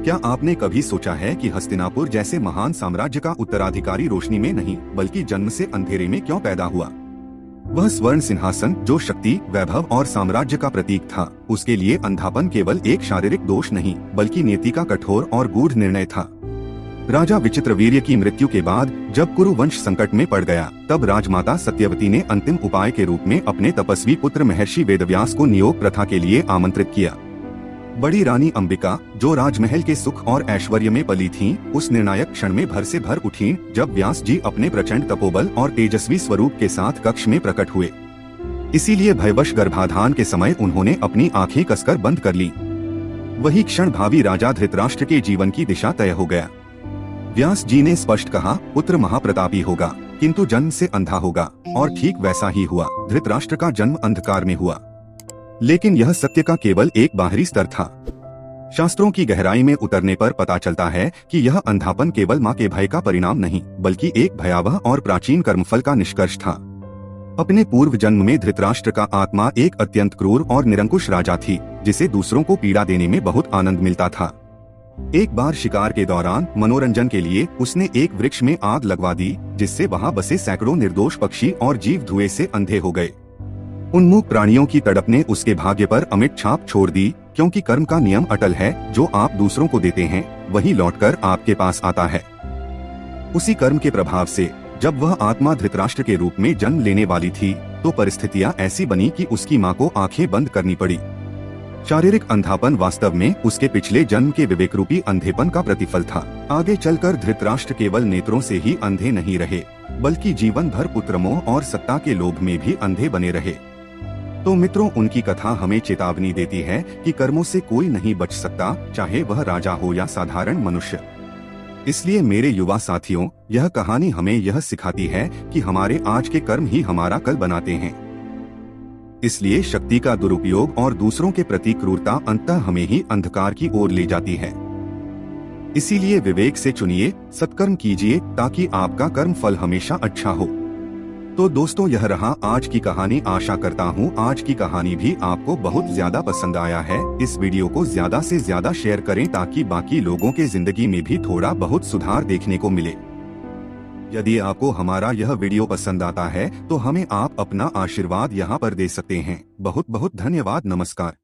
क्या आपने कभी सोचा है कि हस्तिनापुर जैसे महान साम्राज्य का उत्तराधिकारी रोशनी में नहीं बल्कि जन्म से अंधेरे में क्यों पैदा हुआ? वह स्वर्ण सिंहासन जो शक्ति, वैभव और साम्राज्य का प्रतीक था, उसके लिए अंधापन केवल एक शारीरिक दोष नहीं बल्कि नीति का कठोर और गूढ़ निर्णय था। राजा विचित्रवीर्य की मृत्यु के बाद जब कुरु वंश संकट में पड़ गया, तब राजमाता सत्यवती ने अंतिम उपाय के रूप में अपने तपस्वी पुत्र महर्षि वेदव्यास को नियोग प्रथा के लिए आमंत्रित किया। बड़ी रानी अंबिका, जो राजमहल के सुख और ऐश्वर्य में पली थीं, उस निर्णायक क्षण में भर से भर उठीं जब व्यास जी अपने प्रचंड तपोबल और तेजस्वी स्वरूप के साथ कक्ष में प्रकट हुए। इसीलिए भयवश गर्भाधान के समय उन्होंने अपनी आंखें कसकर बंद कर लीं। वही क्षण भावी राजा धृतराष्ट्र के जीवन की दिशा तय हो गया। व्यास जी ने स्पष्ट कहा, पुत्र महाप्रतापी होगा किंतु जन्म से अंधा होगा, और ठीक वैसा ही हुआ। धृतराष्ट्र का जन्म अंधकार में हुआ, लेकिन यह सत्य का केवल एक बाहरी स्तर था। शास्त्रों की गहराई में उतरने पर पता चलता है कि यह अंधापन केवल माँ के भय का परिणाम नहीं बल्कि एक भयावह और प्राचीन कर्मफल का निष्कर्ष था। अपने पूर्व जन्म में धृतराष्ट्र का आत्मा एक अत्यंत क्रूर और निरंकुश राजा थी, जिसे दूसरों को पीड़ा देने में बहुत आनंद मिलता था। एक बार शिकार के दौरान मनोरंजन के लिए उसने एक वृक्ष में आग लगवा दी, जिससे वहां बसे सैकड़ों निर्दोष पक्षी और जीव धुएं से अंधे हो गए। उन्मुख प्राणियों की तड़प ने उसके भाग्य पर अमिट छाप छोड़ दी, क्योंकि कर्म का नियम अटल है, जो आप दूसरों को देते हैं वही लौटकर आपके पास आता है। उसी कर्म के प्रभाव से जब वह आत्मा धृतराष्ट्र के रूप में जन्म लेने वाली थी, तो परिस्थितियां ऐसी बनी कि उसकी मां को आंखें बंद करनी पड़ी। शारीरिक अंधापन वास्तव में उसके पिछले जन्म के विवेक रूपी अंधेपन का प्रतिफल था। आगे चलकर धृतराष्ट्र केवल नेत्रों से ही अंधे नहीं रहे, बल्कि जीवन भर पुत्रमोह और सत्ता के लोभ में भी अंधे बने रहे। तो मित्रों, उनकी कथा हमें चेतावनी देती है कि कर्मों से कोई नहीं बच सकता, चाहे वह राजा हो या साधारण मनुष्य। इसलिए मेरे युवा साथियों, यह कहानी हमें यह सिखाती है कि हमारे आज के कर्म ही हमारा कल बनाते हैं। इसलिए शक्ति का दुरुपयोग और दूसरों के प्रति क्रूरता अंततः हमें ही अंधकार की ओर ले जाती है। इसीलिए विवेक से चुनिए, सत्कर्म कीजिए, ताकि आपका कर्म फल हमेशा अच्छा हो। तो दोस्तों, यह रहा आज की कहानी। आशा करता हूँ आज की कहानी भी आपको बहुत ज्यादा पसंद आया है। इस वीडियो को ज्यादा से ज्यादा शेयर करें ताकि बाकी लोगों के जिंदगी में भी थोड़ा बहुत सुधार देखने को मिले। यदि आपको हमारा यह वीडियो पसंद आता है तो हमें आप अपना आशीर्वाद यहाँ पर दे सकते हैं। बहुत बहुत धन्यवाद। नमस्कार।